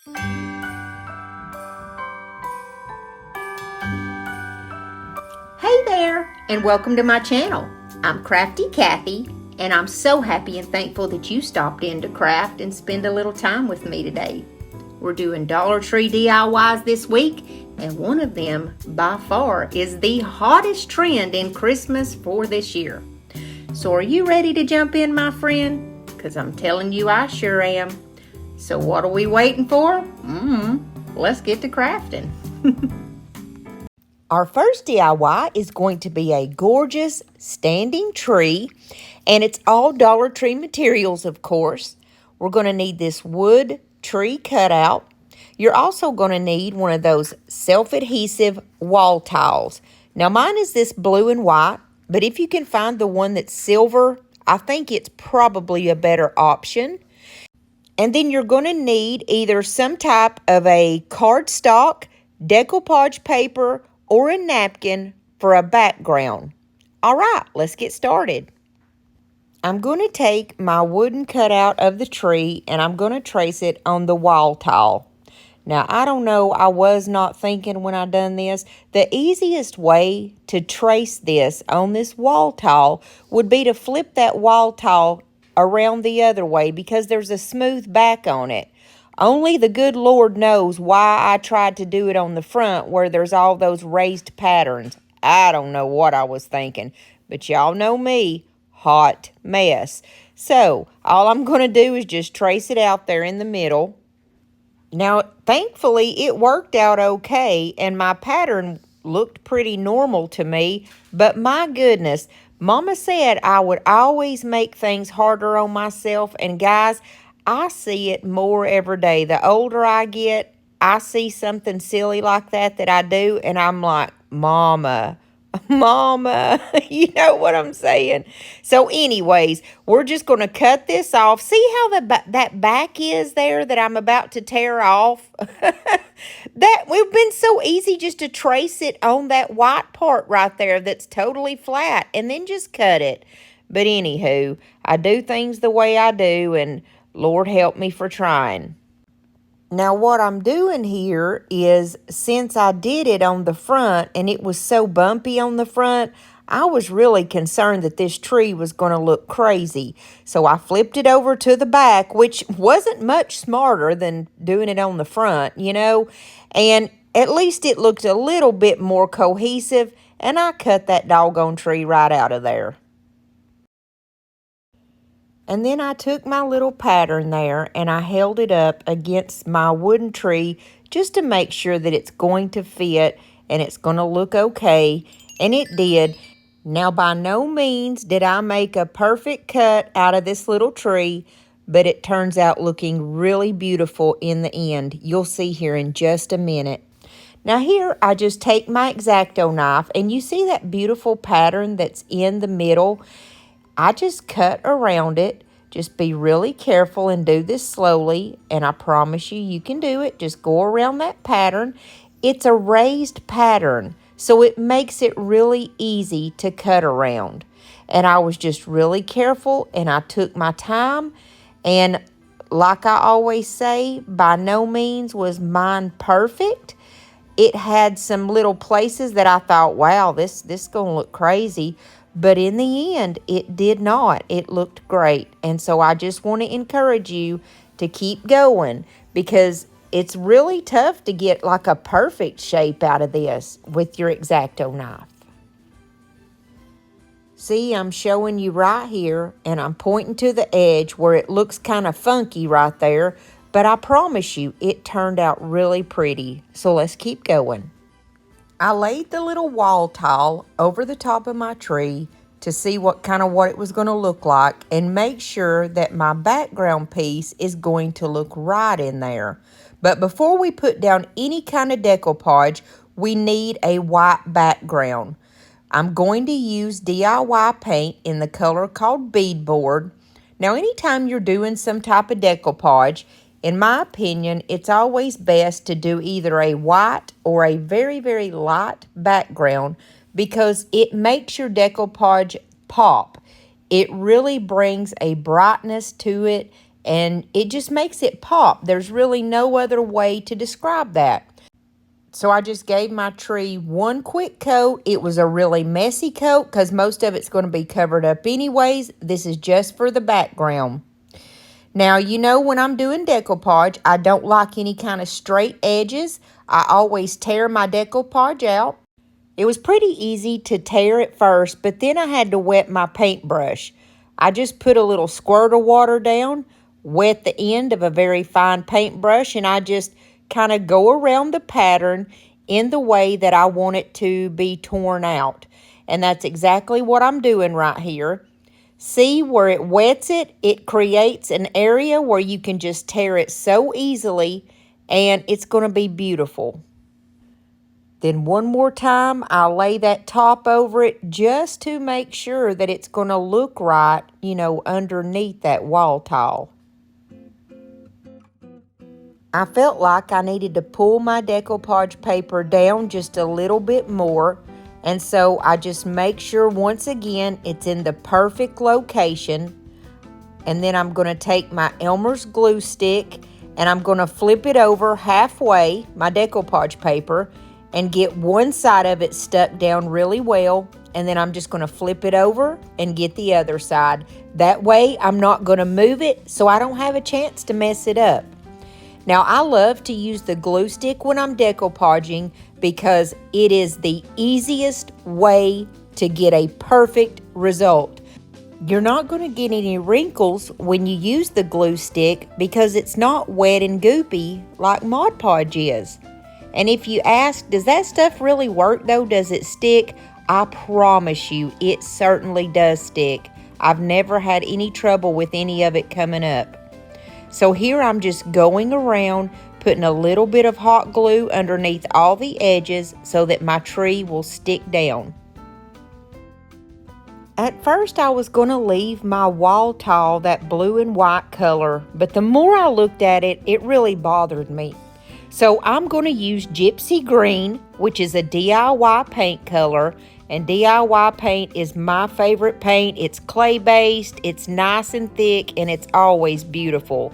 Hey there, and welcome to my channel. I'm Crafty Kathy, and I'm so happy and thankful that you stopped in to craft and spend a little time with me today. We're doing Dollar Tree DIYs this week, and one of them, by far, is the hottest trend in Christmas for this year. So are you ready to jump in, my friend? Because I'm telling you, I sure am. So what are we waiting for? Let's get to crafting. Our first DIY is going to be a gorgeous standing tree, and it's all Dollar Tree materials, of course. We're going to need this wood tree cutout. You're also going to need one of those self-adhesive wall tiles. Now, mine is this blue and white, but if you can find the one that's silver, I think it's probably a better option. And then you're going to need either some type of a cardstock, decoupage paper, or a napkin for a background. All right, let's get started. I'm going to take my wooden cutout of the tree and I'm going to trace it on the wall tile. Now, I don't know, I was not thinking when I done this, the easiest way to trace this on this wall tile would be to flip that wall tile around the other way because there's a smooth back on it. Only the good Lord knows why I tried to do it on the front where there's all those raised patterns. I don't know what I was thinking, but y'all know me, hot mess. So all I'm going to do is just trace it out there in the middle. Now, thankfully, it worked out okay, and my pattern looked pretty normal to me, but my goodness, Mama said I would always make things harder on myself, and guys, I see it more every day. The older I get, I see something silly like that I do, and I'm like, Mama, you know what I'm saying? So anyways, we're just going to cut this off. See how that back is there that I'm about to tear off? That would have been so easy just to trace it on that white part right there that's totally flat and then just cut it. But anywho, I do things the way I do, and Lord help me for trying. Now what I'm doing here is, since I did it on the front and it was so bumpy on the front, I was really concerned that this tree was going to look crazy. So I flipped it over to the back, which wasn't much smarter than doing it on the front, you know. And at least it looked a little bit more cohesive, and I cut that doggone tree right out of there. And then I took my little pattern there and I held it up against my wooden tree just to make sure that it's going to fit and it's going to look okay. And it did. Now, by no means did I make a perfect cut out of this little tree, but it turns out looking really beautiful in the end. You'll see here in just a minute. Now here, I just take my X-Acto knife, and you see that beautiful pattern that's in the middle? I just cut around it. Just be really careful and do this slowly, and I promise you can do it. Just go around that pattern. It's a raised pattern, so it makes it really easy to cut around. And I was just really careful, and I took my time, and like I always say, by no means was mine perfect. It had some little places that I thought, wow, this is going to look crazy. But in the end, it did not. It looked great. And so I just want to encourage you to keep going, because it's really tough to get like a perfect shape out of this with your X-Acto knife. See, I'm showing you right here, and I'm pointing to the edge where it looks kind of funky right there. But I promise you, it turned out really pretty. So let's keep going. I laid the little wall tile over the top of my tree to see what it was going to look like, and make sure that my background piece is going to look right in there. But before we put down any kind of decoupage, we need a white background. I'm going to use DIY paint in the color called beadboard. Now, anytime you're doing some type of decoupage, in my opinion, it's always best to do either a white or a very, very light background, because it makes your decoupage pop. It really brings a brightness to it, and it just makes it pop. There's really no other way to describe that. So I just gave my tree one quick coat. It was a really messy coat because most of it's going to be covered up anyways. This is just for the background. Now, you know, when I'm doing decoupage, I don't like any kind of straight edges. I always tear my decoupage out. It was pretty easy to tear at first, but then I had to wet my paintbrush. I just put a little squirt of water down, wet the end of a very fine paintbrush, and I just kind of go around the pattern in the way that I want it to be torn out. And that's exactly what I'm doing right here. See where it wets it? It creates an area where you can just tear it so easily, and it's going to be beautiful. Then one more time, I'll lay that top over it just to make sure that it's going to look right, you know, underneath that wall tile. I felt like I needed to pull my decoupage paper down just a little bit more, and so I just make sure once again it's in the perfect location. And then I'm going to take my Elmer's glue stick and I'm going to flip it over halfway, my decoupage paper, and get one side of it stuck down really well. And then I'm just going to flip it over and get the other side. That way I'm not going to move it so I don't have a chance to mess it up. Now, I love to use the glue stick when I'm decoupaging because it is the easiest way to get a perfect result. You're not going to get any wrinkles when you use the glue stick because it's not wet and goopy like Mod Podge is. And if you ask, does that stuff really work though? Does it stick? I promise you, it certainly does stick. I've never had any trouble with any of it coming up. So here I'm just going around, putting a little bit of hot glue underneath all the edges so that my tree will stick down. At first I was going to leave my wall tile that blue and white color, but the more I looked at it, it really bothered me. So I'm going to use Gypsy Green, which is a DIY paint color, and DIY paint is my favorite paint. It's clay-based, it's nice and thick, and it's always beautiful.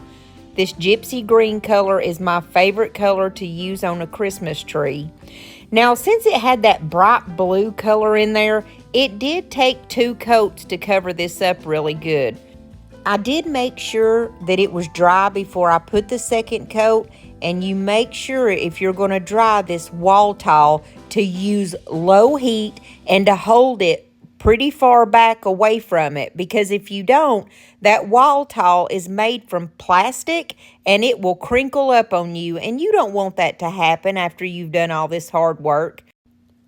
This Gypsy Green color is my favorite color to use on a Christmas tree. Now, since it had that bright blue color in there, it did take 2 coats to cover this up really good. I did make sure that it was dry before I put the second coat, and you make sure if you're going to dry this wall tile to use low heat and to hold it pretty far back away from it, because if you don't, that wall tile is made from plastic and it will crinkle up on you, and you don't want that to happen after you've done all this hard work.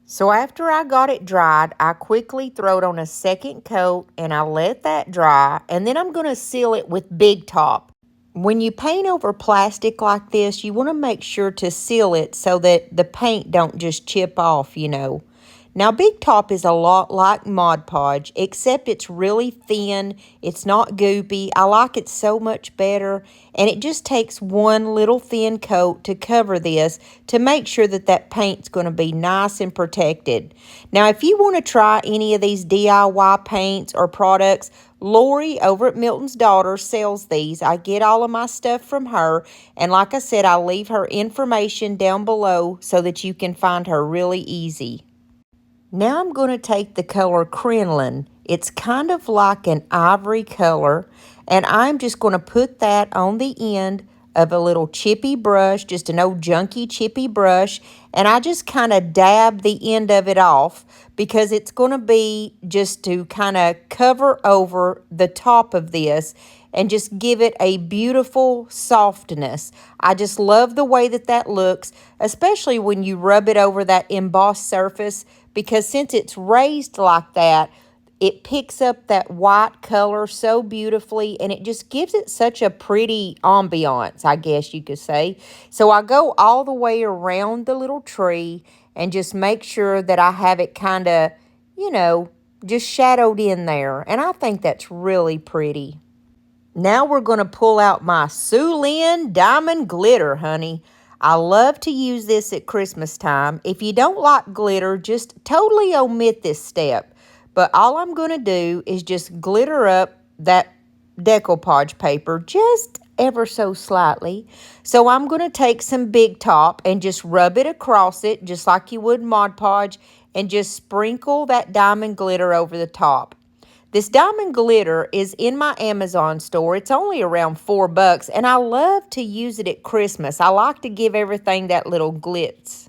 So after I got it dried, I quickly throw it on a second coat and I let that dry, and then I'm going to seal it with Big Top. When you paint over plastic like this, you want to make sure to seal it so that the paint don't just chip off, you know. Now, Big Top is a lot like Mod Podge, except it's really thin, it's not goopy. I like it so much better, and it just takes one little thin coat to cover this to make sure that that paint's going to be nice and protected. Now, if you want to try any of these DIY paints or products, Lori over at Milton's Daughter sells these. I get all of my stuff from her, and like I said, I'll leave her information down below so that you can find her really easy. Now I'm going to take the color Crinoline. It's kind of like an ivory color, and I'm just going to put that on the end of a little chippy brush, just an old junky chippy brush, and I just kind of dab the end of it off because it's going to be just to kind of cover over the top of this and just give it a beautiful softness. I just love the way that that looks, especially when you rub it over that embossed surface, because since it's raised like that, it picks up that white color so beautifully, and it just gives it such a pretty ambiance, I guess you could say. So I go all the way around the little tree and just make sure that I have it kind of, you know, just shadowed in there. And I think that's really pretty. Now we're going to pull out my Sue Lynn Diamond Glitter, honey. I love to use this at Christmas time. If you don't like glitter, just totally omit this step. But all I'm going to do is just glitter up that decoupage paper just ever so slightly. So I'm going to take some Big Top and just rub it across it just like you would Mod Podge and just sprinkle that diamond glitter over the top. This diamond glitter is in my Amazon store. It's only around $4 and I love to use it at Christmas. I like to give everything that little glitz.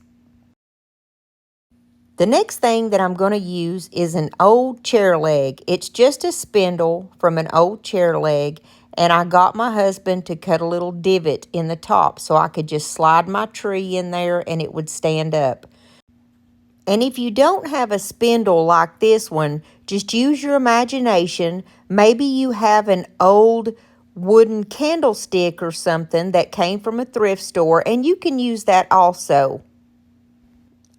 The next thing that I'm going to use is an old chair leg. It's just a spindle from an old chair leg, and I got my husband to cut a little divot in the top so I could just slide my tree in there and it would stand up. And if you don't have a spindle like this one, just use your imagination. Maybe you have an old wooden candlestick or something that came from a thrift store, and you can use that also.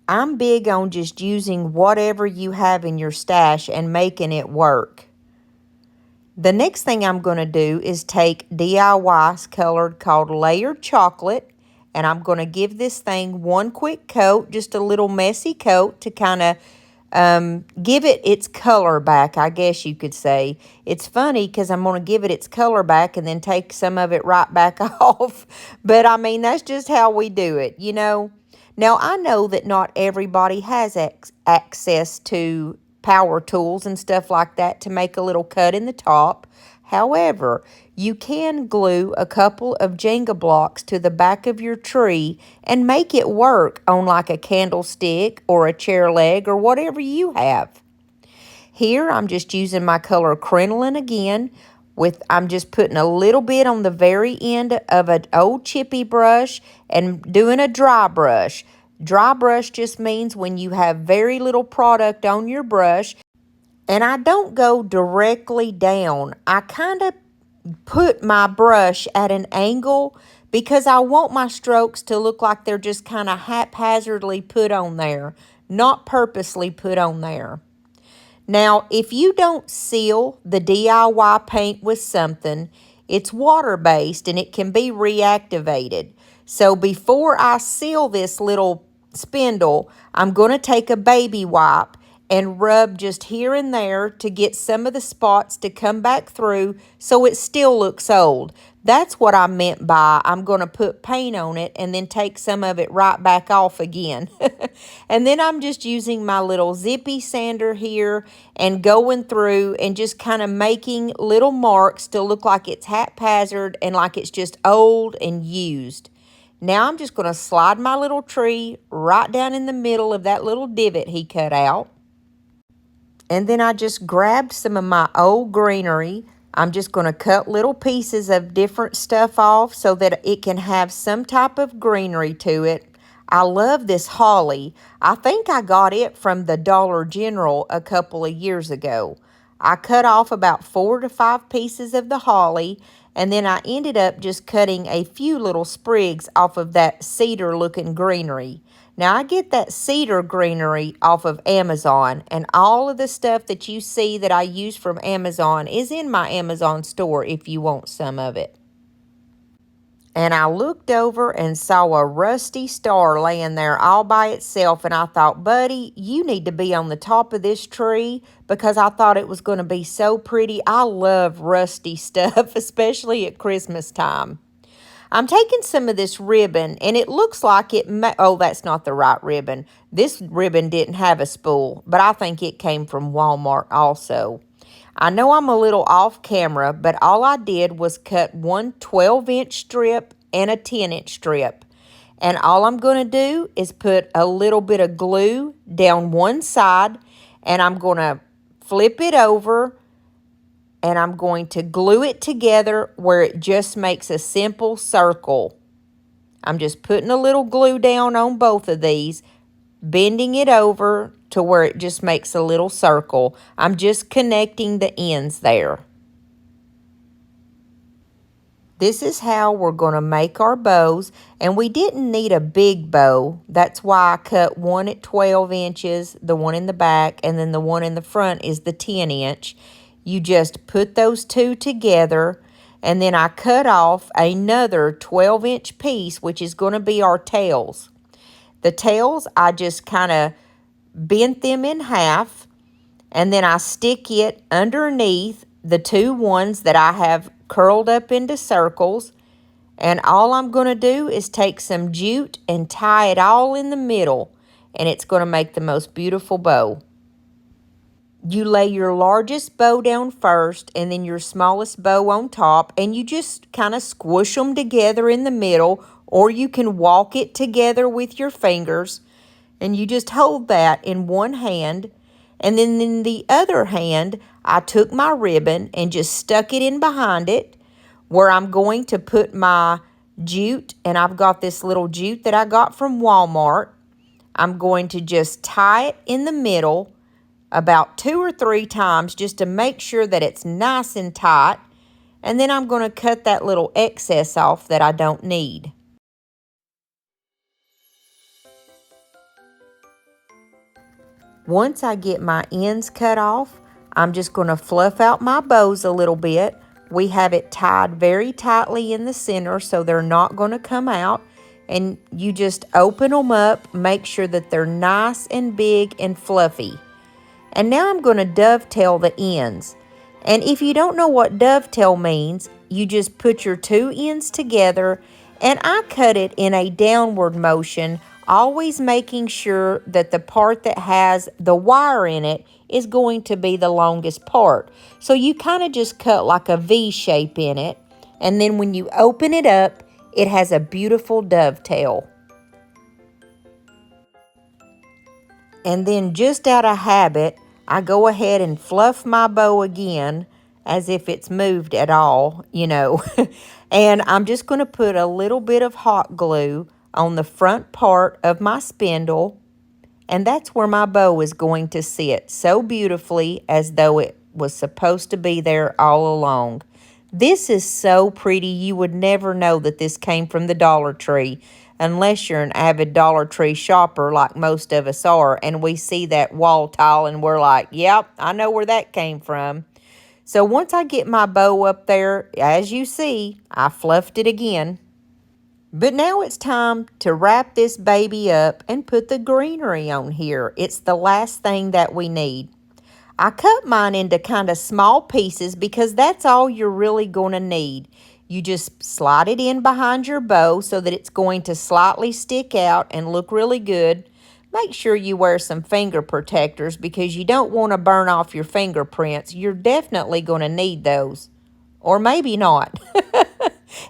I'm big on just using whatever you have in your stash and making it work. The next thing I'm going to do is take DIY colored called Layered Chocolate, and I'm going to give this thing one quick coat, just a little messy coat to kind of give it its color back, I guess you could say. It's funny because I'm going to give it its color back and then take some of it right back off. But I mean, that's just how we do it, you know. Now, I know that not everybody has access to power tools and stuff like that to make a little cut in the top. However, you can glue a couple of Jenga blocks to the back of your tree and make it work on like a candlestick or a chair leg or whatever you have. Here, I'm just using my color crinoline again. I'm just putting a little bit on the very end of an old chippy brush and doing a dry brush. Dry brush just means when you have very little product on your brush. And I don't go directly down. I kind of put my brush at an angle because I want my strokes to look like they're just kind of haphazardly put on there, not purposely put on there. Now, if you don't seal the DIY paint with something, it's water-based and it can be reactivated. So before I seal this little spindle, I'm going to take a baby wipe and rub just here and there to get some of the spots to come back through so it still looks old. That's what I meant by I'm going to put paint on it and then take some of it right back off again. And then I'm just using my little zippy sander here and going through and just kind of making little marks to look like it's haphazard and like it's just old and used. Now I'm just going to slide my little tree right down in the middle of that little divot he cut out. And then I just grabbed some of my old greenery. I'm just going to cut little pieces of different stuff off so that it can have some type of greenery to it. I love this holly. I think I got it from the Dollar General a couple of years ago. I cut off about 4 to 5 pieces of the holly, and then I ended up just cutting a few little sprigs off of that cedar-looking greenery. Now, I get that cedar greenery off of Amazon, and all of the stuff that you see that I use from Amazon is in my Amazon store if you want some of it. And I looked over and saw a rusty star laying there all by itself, and I thought, buddy, you need to be on the top of this tree because I thought it was going to be so pretty. I love rusty stuff, especially at Christmas time. I'm taking some of this ribbon, and it looks like oh, that's not the right ribbon. This ribbon didn't have a spool, but I think it came from Walmart also. I know I'm a little off camera, but all I did was cut one 12-inch strip and a 10-inch strip. And all I'm going to do is put a little bit of glue down one side, and I'm going to flip it over, and I'm going to glue it together where it just makes a simple circle. I'm just putting a little glue down on both of these, bending it over to where it just makes a little circle. I'm just connecting the ends there. This is how we're going to make our bows, and we didn't need a big bow. That's why I cut one at 12 inches, the one in the back, and then the one in the front is the 10-inch. You just put those two together, and then I cut off another 12-inch piece, which is going to be our tails. The tails, I just kind of bent them in half, and then I stick it underneath the two ones that I have curled up into circles. And all I'm going to do is take some jute and tie it all in the middle. And it's going to make the most beautiful bow. You lay your largest bow down first and then your smallest bow on top. And you just kind of squish them together in the middle. Or you can walk it together with your fingers. And you just hold that in one hand. And then in the other hand, I took my ribbon and just stuck it in behind it where I'm going to put my jute. And I've got this little jute that I got from Walmart. I'm going to just tie it in the middle about 2 or 3 times just to make sure that it's nice and tight. And then I'm going to cut that little excess off that I don't need. Once I get my ends cut off, I'm just going to fluff out my bows a little bit. We have it tied very tightly in the center so they're not going to come out. And you just open them up, make sure that they're nice and big and fluffy. And now I'm going to dovetail the ends. And if you don't know what dovetail means, you just put your two ends together, and I cut it in a downward motion, always making sure that the part that has the wire in it is going to be the longest part. So you kind of just cut like a V shape in it, and then when you open it up, it has a beautiful dovetail. And then just out of habit, I go ahead and fluff my bow again as if it's moved at all, you know. And I'm just going to put a little bit of hot glue on the front part of my spindle. And that's where my bow is going to sit so beautifully as though it was supposed to be there all along. This is so pretty. You would never know that this came from the Dollar Tree unless you're an avid Dollar Tree shopper like most of us are, and we see that wall tile and we're like, yep, I know where that came from. So once I get my bow up there, as you see, I fluffed it again. But now it's time to wrap this baby up and put the greenery on here. It's the last thing that we need. I cut mine into kind of small pieces because that's all you're really going to need. You just slide it in behind your bow so that it's going to slightly stick out and look really good. Make sure you wear some finger protectors because you don't want to burn off your fingerprints. You're definitely going to need those. Or maybe not.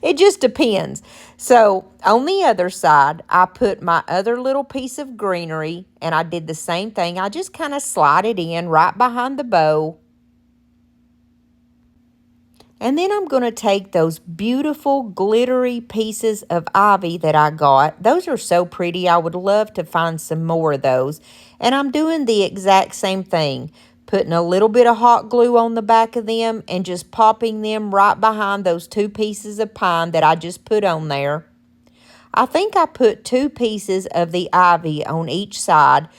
It just depends. So on the other side, I put my other little piece of greenery, and I did the same thing. I just kind of slide it in right behind the bow. And then I'm going to take those beautiful glittery pieces of ivy that I got. Those are so pretty. I would love to find some more of those. And I'm doing the exact same thing. Putting a little bit of hot glue on the back of them and just popping them right behind those 2 pieces of pine that I just put on there. I think I put 2 pieces of the ivy on each side.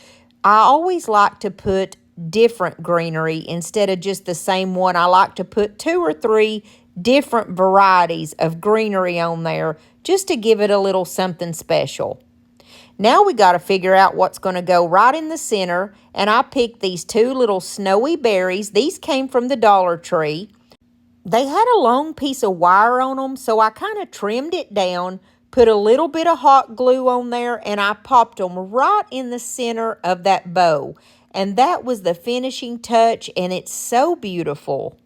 I always like to put different greenery instead of just the same one. I like to put 2 or 3 different varieties of greenery on there just to give it a little something special. Now we got to figure out what's going to go right in the center, and I picked these 2 little snowy berries. These came from the Dollar Tree. They had a long piece of wire on them, so I kind of trimmed it down, put a little bit of hot glue on there, and I popped them right in the center of that bow. And that was the finishing touch, and it's so beautiful.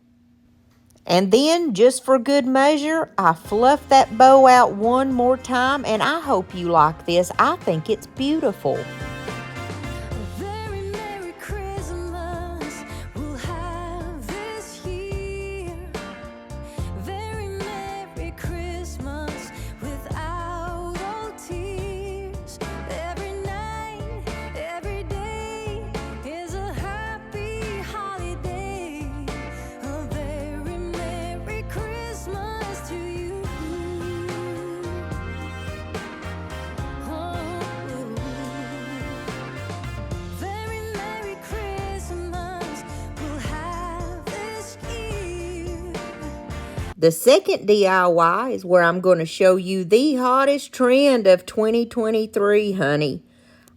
And then, just for good measure, I fluffed that bow out one more time, and I hope you like this. I think it's beautiful. The second DIY is where I'm going to show you the hottest trend of 2023, honey.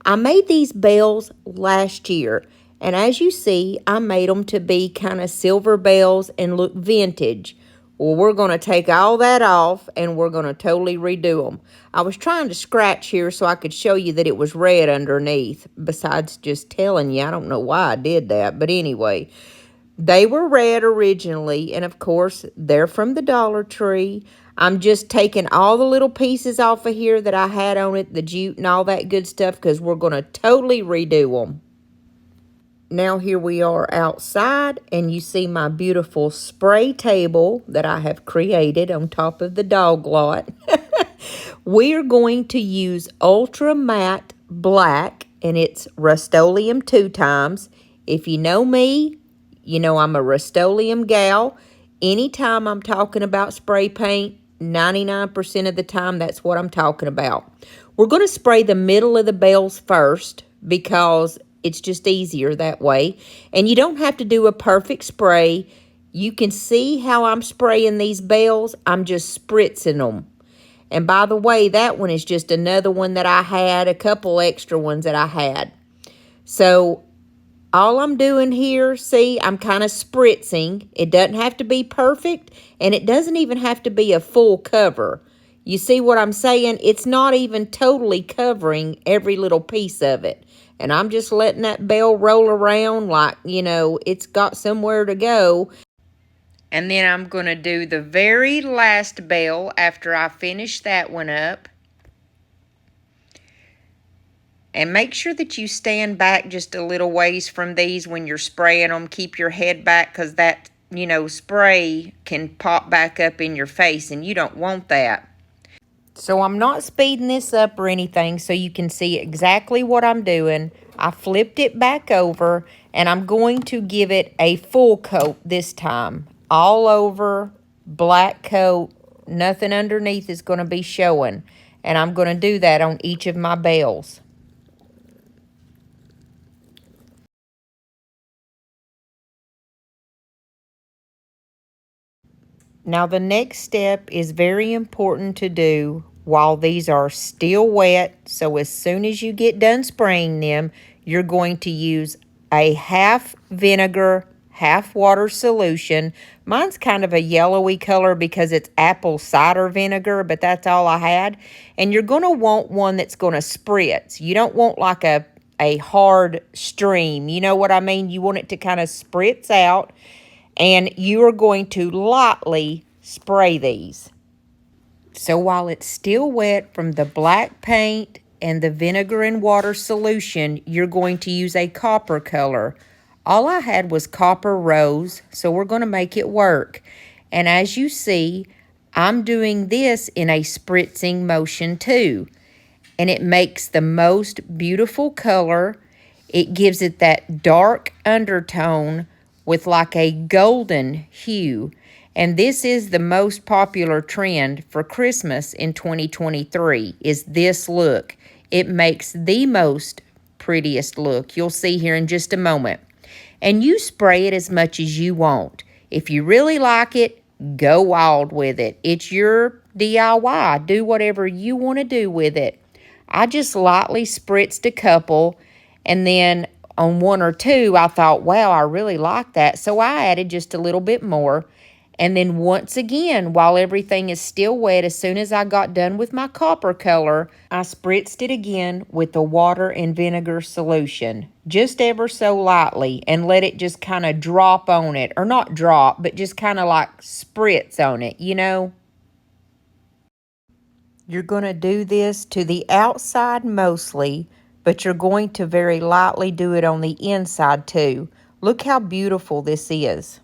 I made these bells last year, And as you see, I made them to be kind of silver bells and look vintage. Well, we're going to take all that off and we're going to totally redo them. I was trying to scratch here so I could show you that it was red underneath, besides just telling you. I don't know why I did that, but anyway. They were red originally, and of course, they're from the Dollar Tree. I'm just taking all the little pieces off of here that I had on it, the jute and all that good stuff, because we're going to totally redo them. Now here we are outside, and you see my beautiful spray table that I have created on top of the dog lot. We are going to use Ultra Matte Black, and it's Rust-Oleum 2 times. If you know me, you know I'm a Rust-Oleum gal. Anytime I'm talking about spray paint, 99% of the time, that's what I'm talking about. We're going to spray the middle of the bells first because it's just easier that way. And you don't have to do a perfect spray. You can see how I'm spraying these bells. I'm just spritzing them. And by the way, that one is just another one that I had, a couple extra ones that I had. So all I'm doing here, see, I'm kind of spritzing. It doesn't have to be perfect, and it doesn't even have to be a full cover. You see what I'm saying? It's not even totally covering every little piece of it. And I'm just letting that bell roll around like, you know, it's got somewhere to go. And then I'm going to do the very last bell after I finish that one up. And make sure that you stand back just a little ways from these when you're spraying them. Keep your head back because that, you know, spray can pop back up in your face and you don't want that. So I'm not speeding this up or anything so you can see exactly what I'm doing. I flipped it back over and I'm going to give it a full coat this time. All over, black coat, nothing underneath is going to be showing. And I'm going to do that on each of my bells. Now the next step is very important to do while these are still wet. So as soon as you get done spraying them, you're going to use a half vinegar, half water solution. Mine's kind of a yellowy color because it's apple cider vinegar, but that's all I had. And you're going to want one that's going to spritz. You don't want like a hard stream. You know what I mean? You want it to kind of spritz out. And you are going to lightly spray these. So while it's still wet from the black paint and the vinegar and water solution, you're going to use a copper color. All I had was copper rose, so we're going to make it work. And as you see, I'm doing this in a spritzing motion too. And it makes the most beautiful color. It gives it that dark undertone with like a golden hue. And this is the most popular trend for Christmas in 2023 is this look. It makes the most prettiest look. You'll see here in just a moment. And you spray it as much as you want. If you really like it, go wild with it. It's your DIY. Do whatever you want to do with it. I just lightly spritzed a couple, and then on one or two, I thought, wow, I really like that. So I added just a little bit more. And then once again, while everything is still wet, as soon as I got done with my copper color, I spritzed it again with the water and vinegar solution, just ever so lightly, and let it just kind of drop on it. Or not drop, but just kind of like spritz on it, you know? You're going to do this to the outside mostly, but you're going to very lightly do it on the inside too. Look how beautiful this is.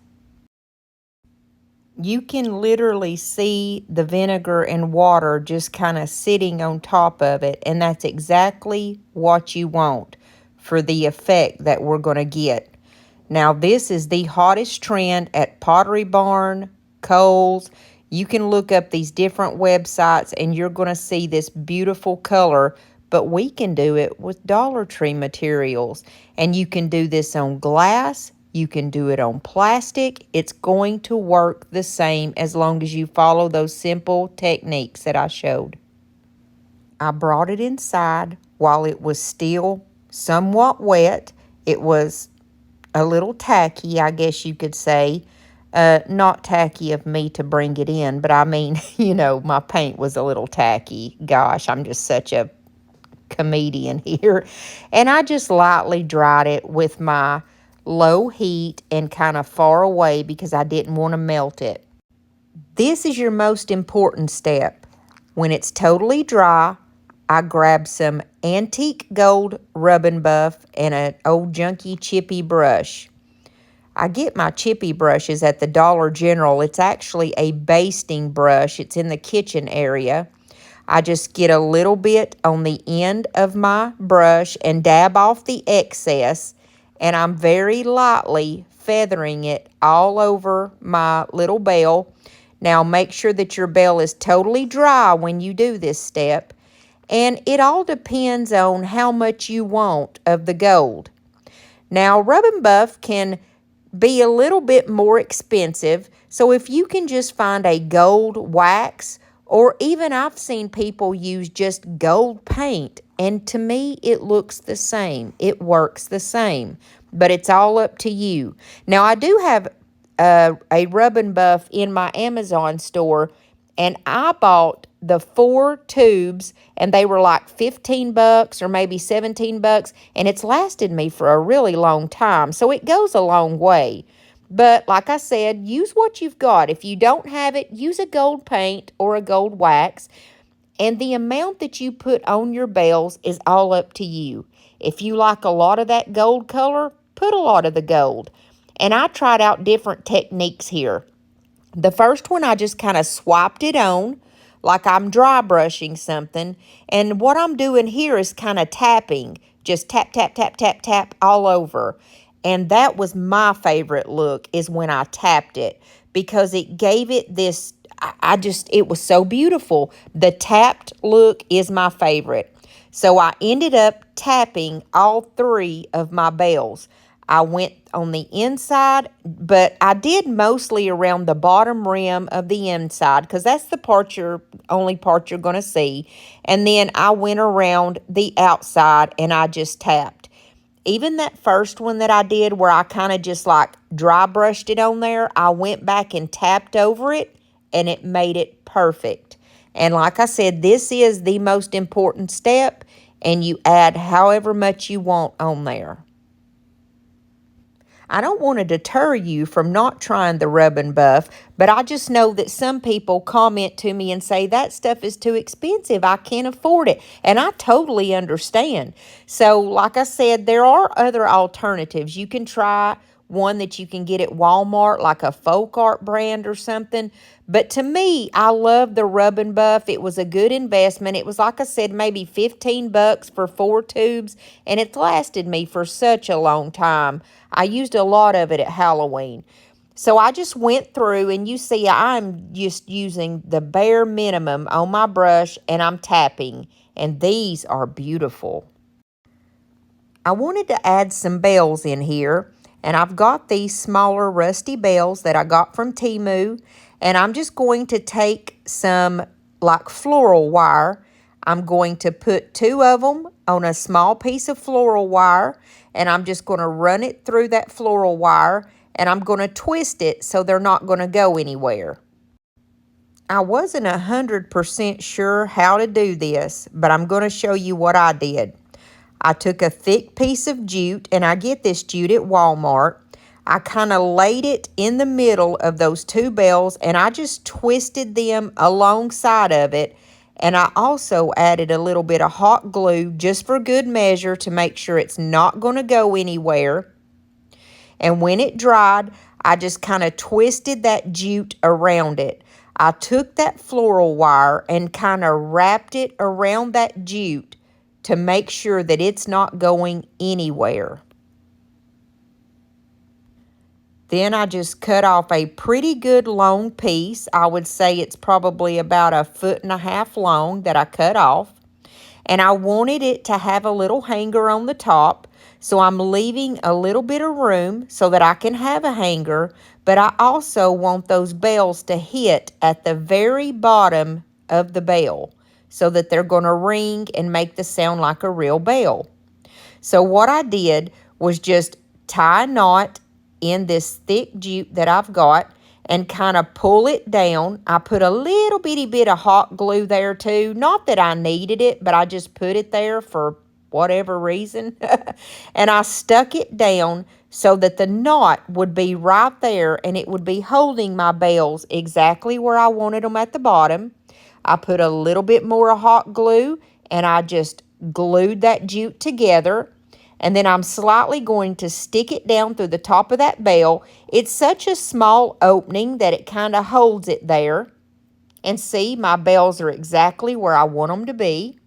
You can literally see the vinegar and water just kind of sitting on top of it, and that's exactly what you want for the effect that we're going to get. Now, this is the hottest trend at Pottery Barn, Kohl's. You can look up these different websites and you're going to see this beautiful color, but we can do it with Dollar Tree materials. And you can do this on glass. You can do it on plastic. It's going to work the same as long as you follow those simple techniques that I showed. I brought it inside while it was still somewhat wet. It was a little tacky, I guess you could say. Not tacky of me to bring it in, but I mean, my paint was a little tacky. Gosh, I'm just such a comedian here. And I just lightly dried it with my low heat and kind of far away because I didn't want to melt it. This is your most important step. When it's totally dry, I grab some antique gold rub and buff and an old junky chippy brush. I get my chippy brushes at the Dollar General. It's actually a basting brush. It's in the kitchen area. I just get a little bit on the end of my brush and dab off the excess, and I'm very lightly feathering it all over my little bell. Now make sure that your bell is totally dry when you do this step, and it all depends on how much you want of the gold. Now, rub and buff can be a little bit more expensive, so if you can just find a gold wax, or even I've seen people use just gold paint, and to me it looks the same. It works the same, but it's all up to you. Now, I do have a rub and buff in my Amazon store, and I bought the 4 tubes, and they were like $15 or maybe $17, and it's lasted me for a really long time, so it goes a long way. But like I said, use what you've got. If you don't have it, use a gold paint or a gold wax, and the amount that you put on your bells is all up to you. If you like a lot of that gold color, put a lot of the gold. And I tried out different techniques here. The first one, I just kind of swiped it on like I'm dry brushing something. And what I'm doing here is kind of tapping. Just tap, tap, tap, tap, tap all over. And that was my favorite look, is when I tapped it, because it gave it this, it was so beautiful. The tapped look is my favorite. So I ended up tapping all 3 of my bells. I went on the inside, but I did mostly around the bottom rim of the inside, because that's the only part you're going to see. And then I went around the outside and I just tapped. Even that first one that I did, where I kind of just like dry brushed it on there, I went back and tapped over it, and it made it perfect. And like I said, this is the most important step, and you add however much you want on there. I don't want to deter you from not trying the rub and buff, but I just know that some people comment to me and say, that stuff is too expensive, I can't afford it. And I totally understand. So like I said, there are other alternatives. You can try one that you can get at Walmart, like a folk art brand or something. But to me, I love the rub and buff. It was a good investment. It was, like I said, maybe $15 for 4 tubes, and it's lasted me for such a long time. I used a lot of it at Halloween. So I just went through, and you see I'm just using the bare minimum on my brush, and I'm tapping, and these are beautiful. I wanted to add some bells in here, and I've got these smaller rusty bells that I got from Temu, and I'm just going to take some like floral wire. I'm going to put 2 of them on a small piece of floral wire, and I'm just going to run it through that floral wire, and I'm going to twist it so they're not going to go anywhere. I wasn't 100% sure how to do this, but I'm going to show you what I did. I took a thick piece of jute, and I get this jute at Walmart. I kind of laid it in the middle of those 2 bells, and I just twisted them alongside of it. And I also added a little bit of hot glue just for good measure to make sure it's not going to go anywhere. And when it dried, I just kind of twisted that jute around it. I took that floral wire and kind of wrapped it around that jute to make sure that it's not going anywhere. Then I just cut off a pretty good long piece. I would say it's probably about 1.5 feet long that I cut off. And I wanted it to have a little hanger on the top, so I'm leaving a little bit of room so that I can have a hanger, but I also want those bells to hit at the very bottom of the bell so that they're going to ring and make the sound like a real bell. So what I did was just tie a knot in this thick jute that I've got and kind of pull it down. I put a little bitty bit of hot glue there too. Not that I needed it, but I just put it there for whatever reason. And I stuck it down so that the knot would be right there and it would be holding my bells exactly where I wanted them at the bottom. I put a little bit more hot glue and I just glued that jute together. And then I'm slightly going to stick it down through the top of that bell. It's such a small opening that it kind of holds it there. And see, my bells are exactly where I want them to be.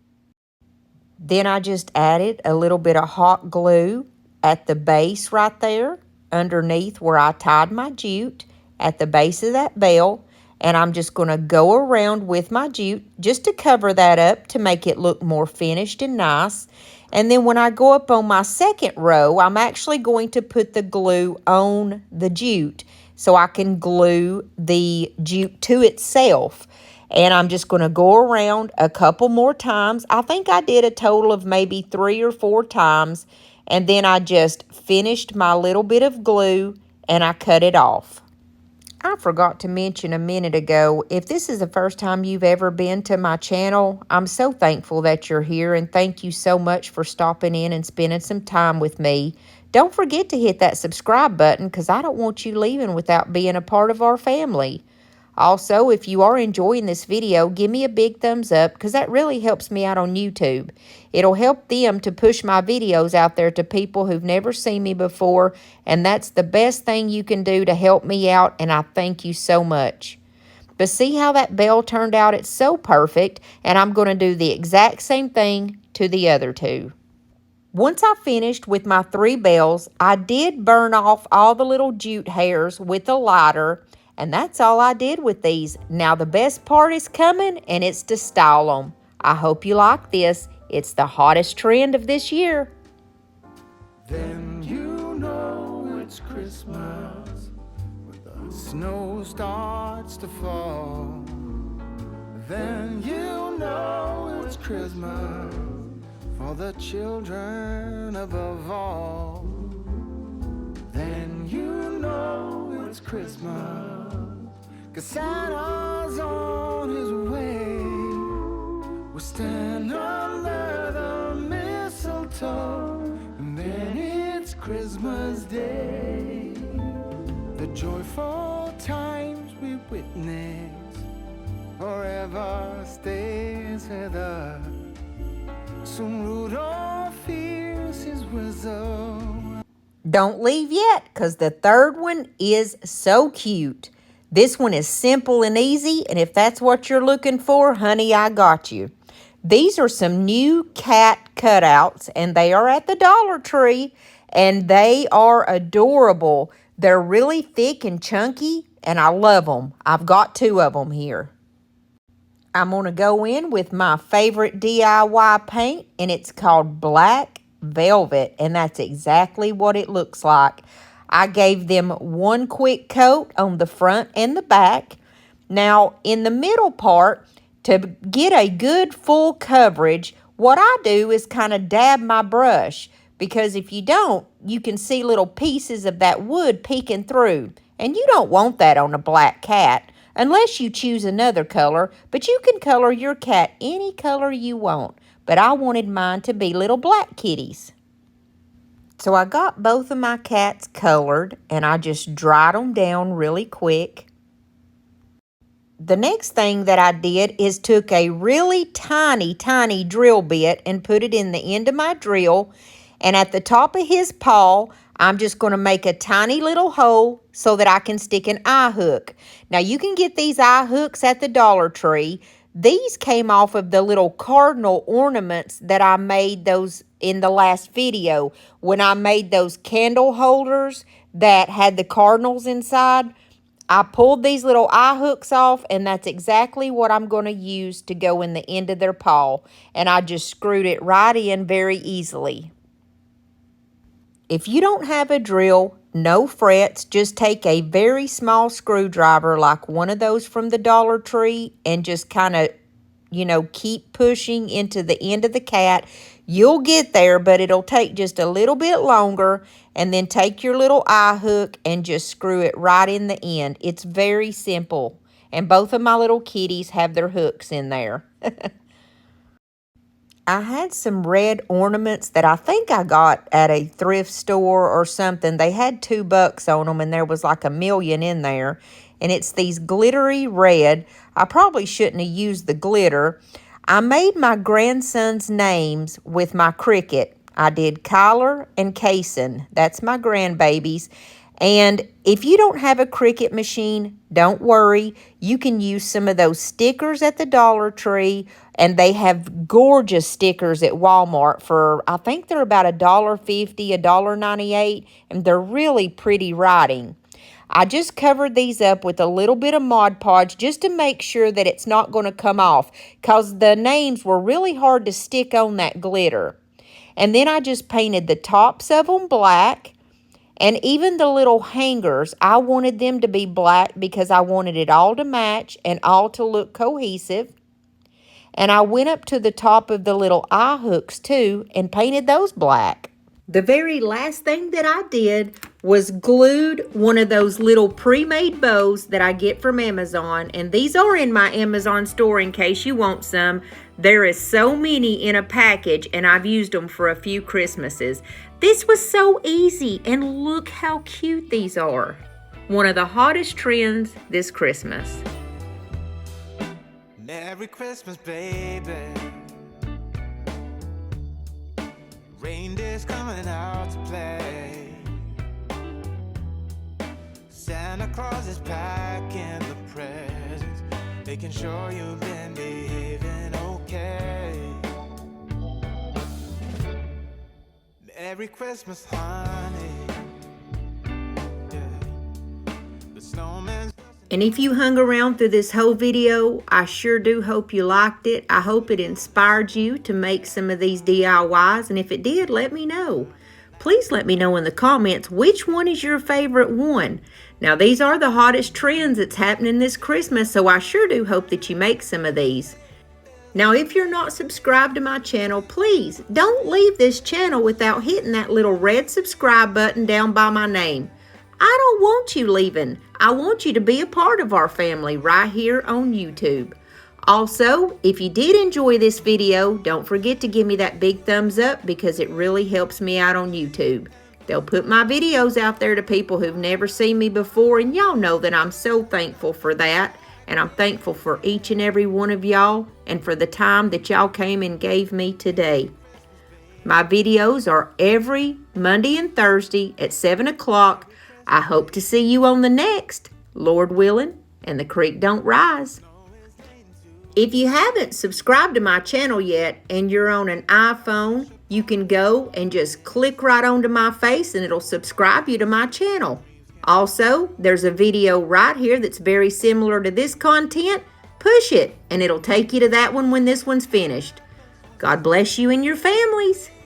Then I just added a little bit of hot glue at the base right there, underneath where I tied my jute, at the base of that bell. And I'm just going to go around with my jute just to cover that up to make it look more finished and nice. And then when I go up on my second row, I'm actually going to put the glue on the jute so I can glue the jute to itself. And I'm just going to go around a couple more times. I think I did a total of maybe 3 or 4 times. And then I just finished my little bit of glue and I cut it off. I forgot to mention a minute ago, if this is the first time you've ever been to my channel, I'm so thankful that you're here and thank you so much for stopping in and spending some time with me. Don't forget to hit that subscribe button because I don't want you leaving without being a part of our family. Also, if you are enjoying this video, give me a big thumbs up because that really helps me out on YouTube. It'll help them to push my videos out there to people who've never seen me before, and that's the best thing you can do to help me out, and I thank you so much. But see how that bell turned out? It's so perfect, and I'm going to do the exact same thing to the other 2. Once I finished with my 3 bells, I did burn off all the little jute hairs with a lighter. And that's all I did with these. Now the best part is coming, and it's to style them. I hope you like this. It's the hottest trend of this year. Then you know it's Christmas when the snow starts to fall. Then you know it's Christmas for the children above all. Then you know it's Christmas 'cause Santa's on his way. We'll stand under the mistletoe, and then it's Christmas Day. The joyful times we witness forever stays with us. Soon Rudolph hears his whistle. Don't leave yet because the third one is so cute. This one is simple and easy, and if that's what you're looking for, honey, I got you. These are some new cat cutouts, and they are at the Dollar Tree, and they are adorable. They're really thick and chunky, and I love them. I've got 2 of them here. I'm going to go in with my favorite DIY paint, and it's called Black Velvet, and that's exactly what it looks like. I gave them 1 quick coat on the front and the back. Now, in the middle part, to get a good full coverage, what I do is kind of dab my brush, because if you don't, you can see little pieces of that wood peeking through, and you don't want that on a black cat unless you choose another color, but you can color your cat any color you want. But I wanted mine to be little black kitties. So I got both of my cats colored, and I just dried them down really quick. The next thing that I did is took a really tiny drill bit and put it in the end of my drill. And at the top of his paw, I'm just going to make a tiny little hole so that I can stick an eye hook. Now, you can get these eye hooks at the Dollar Tree. These came off of the little cardinal ornaments that I made those in the last video. When I made those candle holders that had the cardinals inside, I pulled these little eye hooks off, and that's exactly what I'm going to use to go in the end of their paw. And I just screwed it right in very easily. If you don't have a drill, no frets, just take a very small screwdriver like one of those from the Dollar Tree and just kind of, keep pushing into the end of the cat. You'll get there, but it'll take just a little bit longer. And then take your little eye hook and just screw it right in the end. It's very simple. And both of my little kitties have their hooks in there. I had some red ornaments that I think I got at a thrift store or something. They had $2 on them, and there was like a million in there. And it's these glittery red. I probably shouldn't have used the glitter. I made my grandson's names with my Cricut. I did Kyler and Kason. That's my grandbabies. And if you don't have a Cricut machine, don't worry. You can use some of those stickers at the Dollar Tree, and they have gorgeous stickers at Walmart for, I think they're about $1.50, $1.98, and they're really pretty writing. I just covered these up with a little bit of Mod Podge just to make sure that it's not going to come off, because the names were really hard to stick on that glitter. And then I just painted the tops of them black. And even the little hangers, I wanted them to be black because I wanted it all to match and all to look cohesive. And I went up to the top of the little eye hooks too and painted those black. The very last thing that I did was glued one of those little pre-made bows that I get from Amazon. And these are in my Amazon store in case you want some. There is so many in a package, and I've used them for a few Christmases. This was so easy, and look how cute these are. One of the hottest trends this Christmas. Merry Christmas, baby. Reindeer's coming out to play. Santa Claus is packing the presents, making sure you've been behaving okay. Merry Christmas, honey. Yeah. The snowman's... And if you hung around through this whole video, I sure do hope you liked it. I hope it inspired you to make some of these DIYs. And if it did, let me know. Please let me know in the comments which one is your favorite one. Now, these are the hottest trends that's happening this Christmas, so I sure do hope that you make some of these. Now, if you're not subscribed to my channel, please don't leave this channel without hitting that little red subscribe button down by my name. I don't want you leaving. I want you to be a part of our family right here on YouTube. Also, if you did enjoy this video, don't forget to give me that big thumbs up because it really helps me out on YouTube. They'll put my videos out there to people who've never seen me before, and y'all know that I'm so thankful for that. And I'm thankful for each and every one of y'all and for the time that y'all came and gave me today. My videos are every Monday and Thursday at 7 o'clock. I hope to see you on the next, Lord willing, and the creek don't rise. If you haven't subscribed to my channel yet and you're on an iPhone, you can go and just click right onto my face and it'll subscribe you to my channel. Also, there's a video right here that's very similar to this content. Push it and it'll take you to that one when this one's finished. God bless you and your families.